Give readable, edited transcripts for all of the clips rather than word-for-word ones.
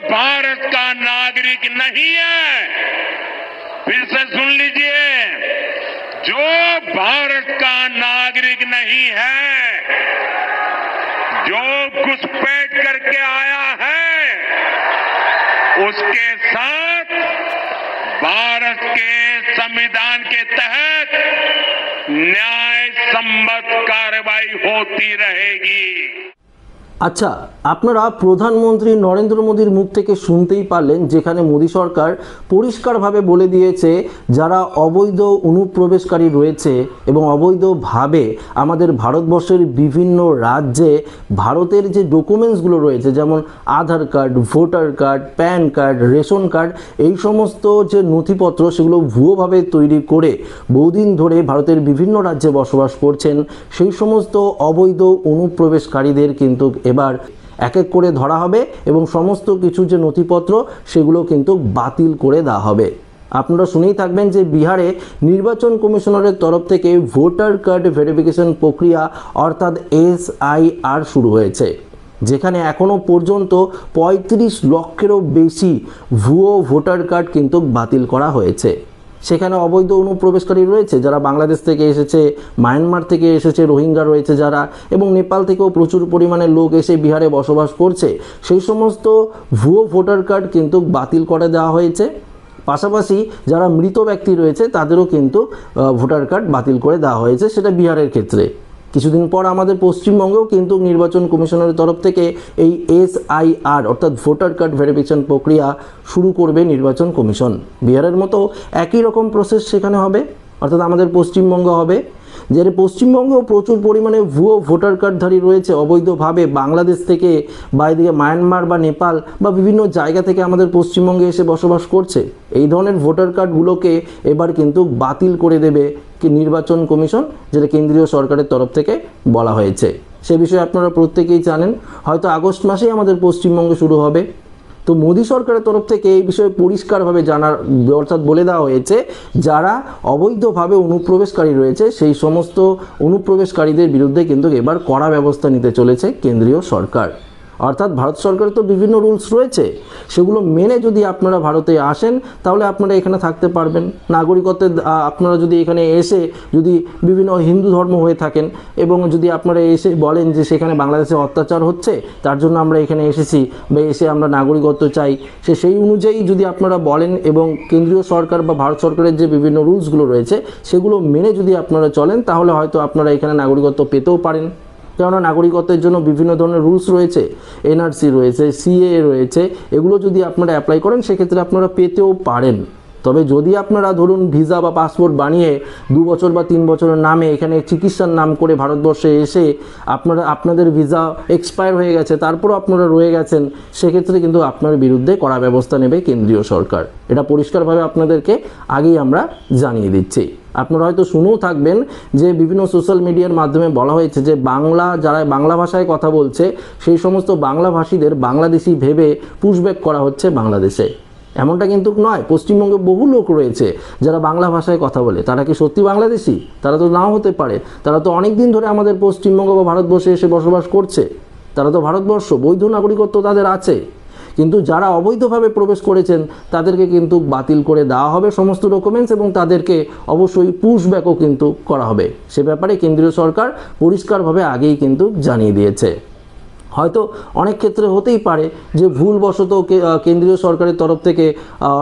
भारत का नागरिक नहीं है, फिर से सुन लीजिए, जो भारत का नागरिक नहीं है, जो घुसपैठ करके आया है, उसके साथ भारत के संविधान के तहत न्याय सम्मत कार्रवाई होती रहेगी। আচ্ছা, আপনারা প্রধানমন্ত্রী নরেন্দ্র মোদীর মুখ থেকে শুনতেই পারলেন, যেখানে মোদী সরকার পরিষ্কারভাবে বলে দিয়েছে যারা অবৈধ অনুপ্রবেশকারী রয়েছে এবং অবৈধভাবে আমাদের ভারতবর্ষের বিভিন্ন রাজ্যে ভারতের যে ডকুমেন্টসগুলো রয়েছে, যেমন Aadhaar card, voter card, PAN card, ration card, এই সমস্ত যে নথিপত্র সেগুলো ভুয়োভাবে তৈরি করে বহুদিন ধরে ভারতের বিভিন্ন রাজ্যে বসবাস করছেন, সেই সমস্ত অবৈধ অনুপ্রবেশকারীদের কিন্তু এবার এক এক করে ধরা হবে এবং সমস্ত কিছু যে নথিপত্র সেগুলো কিন্তু বাতিল করে দেওয়া হবে। আপনারা শুনেই থাকবেন যে বিহারে নির্বাচন কমিশনারের তরফ থেকে ভোটার কার্ড ভেরিফিকেশন প্রক্রিয়া অর্থাৎ SIR শুরু হয়েছে, যেখানে এখনও পর্যন্ত 35 লক্ষেরও বেশি ভুয়ো ভোটার কার্ড কিন্তু বাতিল করা হয়েছে। সেখানে অবৈধ অনুপ্রবেশকারী রয়েছে যারা বাংলাদেশ থেকে এসেছে, মায়ানমার থেকে এসেছে, রোহিঙ্গা রয়েছে যারা, এবং নেপাল থেকেও প্রচুর পরিমাণে লোক এসে বিহারে বসবাস করছে। সেই সমস্ত ভুয়ো ভোটার কার্ড কিন্তু বাতিল করে দেওয়া হয়েছে। পাশাপাশি যারা মৃত ব্যক্তি রয়েছে তাদেরও কিন্তু ভোটার কার্ড বাতিল করে দেওয়া হয়েছে, সেটা বিহারের ক্ষেত্রে। কিছুদিন পর আমাদের পশ্চিমবঙ্গেও কিন্তু নির্বাচন কমিশনের তরফ থেকে এই SIR অর্থাৎ ভোটার কার্ড ভেরিফিকেশন প্রক্রিয়া শুরু করবে নির্বাচন কমিশন। বিহারের মতো একই রকম প্রসেস সেখানে হবে, অর্থাৎ আমাদের পশ্চিমবঙ্গ হবে। যে পশ্চিমবঙ্গেও প্রচুর পরিমাণে ভুয়ো ভোটার কার্ডধারী রয়েছে অবৈধভাবে বাংলাদেশ থেকে বা এদিকে মায়ানমার বা নেপাল বা বিভিন্ন জায়গা থেকে আমাদের পশ্চিমবঙ্গে এসে বসবাস করছে। এই ধরনের ভোটার কার্ডগুলোকে এবার কিন্তু বাতিল করে দেবে কি নির্বাচন কমিশন, যেটা কেন্দ্রীয় সরকারের তরফ থেকে বলা হয়েছে। সে বিষয়ে আপনারা প্রত্যেকেই জানেন, হয়তো আগস্ট মাসেই আমাদের পশ্চিমবঙ্গে শুরু হবে। তো মোদী সরকারের তরফ থেকে এই বিষয়ে পরিষ্কারভাবে জানার অর্থাৎ বলে দেওয়া হয়েছে যারা অবৈধভাবে অনুপ্রবেশকারী রয়েছে সেই সমস্ত অনুপ্রবেশকারীদের বিরুদ্ধে কিন্তু এবার কড়া ব্যবস্থা নিতে চলেছে কেন্দ্রীয় সরকার। অর্থাৎ ভারত সরকারের তো বিভিন্ন রুলস রয়েছে, সেগুলো মেনে যদি আপনারা ভারতে আসেন তাহলে আপনারা এখানে থাকতে পারবেন। নাগরিকত্বের আপনারা যদি এখানে এসে যদি বিভিন্ন হিন্দু ধর্ম হয়ে থাকেন এবং যদি আপনারা এসে বলেন যে সেখানে বাংলাদেশে অত্যাচার হচ্ছে তার জন্য আমরা এখানে এসেছি বা এসে আমরা নাগরিকত্ব চাই, সেই অনুযায়ী যদি আপনারা বলেন এবং কেন্দ্রীয় সরকার বা ভারত সরকারের যে বিভিন্ন রুলসগুলো রয়েছে সেগুলো মেনে যদি আপনারা চলেন তাহলে হয়তো আপনারা এখানে নাগরিকত্ব পেতেও পারেন। কেননা নাগরিকত্বের জন্য বিভিন্ন ধরনের রুলস রয়েছে, NRC রয়েছে, CAA রয়েছে, এগুলো যদি আপনারা অ্যাপ্লাই করেন সেক্ষেত্রে আপনারা পেতেও পারেন। তবে যদি আপনারা ধরুন ভিসা বা পাসপোর্ট বানিয়ে 2 বছর বা 3 বছরের নামে এখানে চিকিৎসার নাম করে ভারতবর্ষে এসে আপনাদের ভিসা এক্সপায়ার হয়ে গেছে তারপরও আপনারা রয়ে গেছেন, সেক্ষেত্রে কিন্তু আপনার বিরুদ্ধে কড়া ব্যবস্থা নেবে কেন্দ্রীয় সরকার। এটা পরিষ্কারভাবে আপনাদেরকে আগেই আমরা জানিয়ে দিচ্ছি। আপনারা হয়তো শুনেও থাকবেন যে বিভিন্ন সোশ্যাল মিডিয়ার মাধ্যমে বলা হয়েছে যে যারা বাংলা ভাষায় কথা বলছে সেই সমস্ত বাংলাভাষীদের বাংলাদেশি ভেবে পুশব্যাক করা হচ্ছে বাংলাদেশে। এমনটা কিন্তু নয়, পশ্চিমবঙ্গে বহু লোক রয়েছে যারা বাংলা ভাষায় কথা বলে। তারা কি সত্যি বাংলাদেশি? তারা তো নাও হতে পারে। তারা তো অনেক দিন ধরে আমাদের পশ্চিমবঙ্গ বা ভারতবর্ষে এসে বসবাস করছে, তারা তো ভারতবর্ষ, বৈধ নাগরিকত্ব তাদের আছে। কিন্তু যারা অবৈধভাবে প্রবেশ করেছেন তাদেরকে কিন্তু বাতিল করে দেওয়া হবে সমস্ত ডকুমেন্টস এবং তাদেরকে অবশ্যই পুশব্যাকও কিন্তু করা হবে। সে ব্যাপারে কেন্দ্রীয় সরকার পরিষ্কারভাবে আগেই কিন্তু জানিয়ে দিয়েছে। হয়তো অনেক ক্ষেত্রে হতেই পারে যে ভুলবশত কেন্দ্রীয় সরকারের তরফ থেকে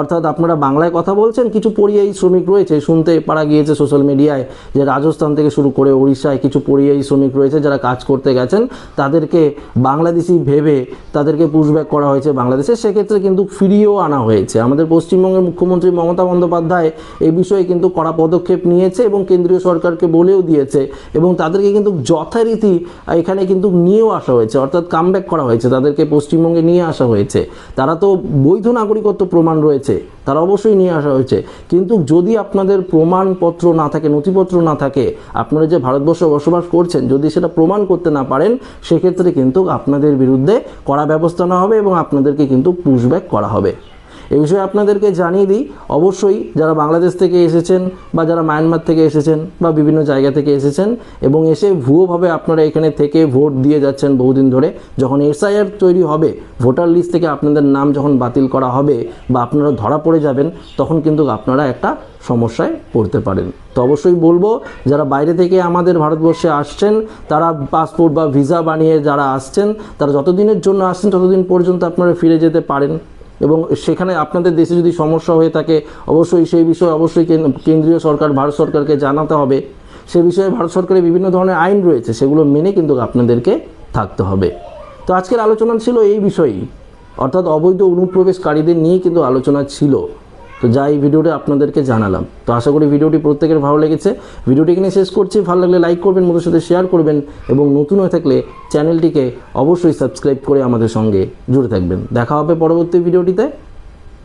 অর্থাৎ আপনারা বাংলায় কথা বলছেন, কিছু পরিযায়ী শ্রমিক রয়েছে, শুনতে পারা গিয়েছে সোশ্যাল মিডিয়ায় যে রাজস্থান থেকে শুরু করে উড়িষ্যায় কিছু পরিযায়ী শ্রমিক রয়েছে যারা কাজ করতে গেছেন, তাদেরকে বাংলাদেশি ভেবে তাদেরকে পুশব্যাক করা হয়েছে বাংলাদেশে। সেক্ষেত্রে কিন্তু ফিরিয়েও আনা হয়েছে। আমাদের পশ্চিমবঙ্গের মুখ্যমন্ত্রী মমতা বন্দ্যোপাধ্যায় এই বিষয়ে কিন্তু কড়া পদক্ষেপ নিয়েছে এবং কেন্দ্রীয় সরকারকে বলেও দিয়েছে এবং তাদেরকে কিন্তু যথারীতি এখানে কিন্তু নিয়েও আসা হয়েছে, অর্থাৎ কামব্যাক করা হয়েছে, তাদেরকে পশ্চিমবঙ্গে নিয়ে আসা হয়েছে। তারা তো বৈধ নাগরিকত্ব প্রমাণ রয়েছে, তারা অবশ্যই নিয়ে আসা হয়েছে। কিন্তু যদি আপনাদের প্রমাণপত্র না থাকে, নথিপত্র না থাকে, আপনারা যে ভারতবর্ষে বসবাস করছেন যদি সেটা প্রমাণ করতে না পারেন, সেক্ষেত্রে কিন্তু আপনাদের বিরুদ্ধে কড়া ব্যবস্থা নেওয়া হবে এবং আপনাদেরকে কিন্তু পুশব্যাক করা হবে। এই বিষয়ে আপনাদেরকে জানিয়ে দিই, অবশ্যই যারা বাংলাদেশ থেকে এসেছেন বা যারা মায়ানমার থেকে এসেছেন বা বিভিন্ন জায়গা থেকে এসেছেন এবং এসে ভুয়োভাবে আপনারা এখানে থেকে ভোট দিয়ে যাচ্ছেন বহুদিন ধরে, যখন এসআইআর তৈরি হবে, ভোটার লিস্ট থেকে আপনাদের নাম যখন বাতিল করা হবে বা আপনারা ধরা পড়ে যাবেন, তখন কিন্তু আপনারা একটা সমস্যায় পড়তে পারেন। তো অবশ্যই বলবো, যারা বাইরে থেকে আমাদের ভারতবর্ষে আসছেন, তারা পাসপোর্ট বা ভিসা বানিয়ে যারা আসছেন, তারা যতদিনের জন্য আসছেন ততদিন পর্যন্ত আপনারা ফিরে যেতে পারেন। এবং সেখানে আপনাদের দেশে যদি সমস্যা হয়ে থাকে, অবশ্যই সেই বিষয়ে অবশ্যই কেন্দ্রীয় সরকার, ভারত সরকারকে জানাতে হবে। সে বিষয়ে ভারত সরকারের বিভিন্ন ধরনের আইন রয়েছে, সেগুলো মেনে কিন্তু আপনাদেরকে থাকতে হবে। তো আজকের আলোচনা ছিল এই বিষয়েই, অর্থাৎ অবৈধ অনুপ্রবেশকারীদের নিয়েই কিন্তু আলোচনা ছিল। তো যা এই ভিডিওটা আপনাদেরকে জানালাম। তো আশা করি ভিডিওটি প্রত্যেকের ভালো লেগেছে। ভিডিওটি এখানে শেষ করছি। ভালো লাগলে লাইক করবেন, বন্ধুদের সাথে শেয়ার করবেন এবং নতুন হয়ে থাকলে চ্যানেলটিকে অবশ্যই সাবস্ক্রাইব করে আমাদের সঙ্গে জুড়ে থাকবেন। দেখা হবে পরবর্তী ভিডিওটিতে।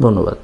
ধন্যবাদ।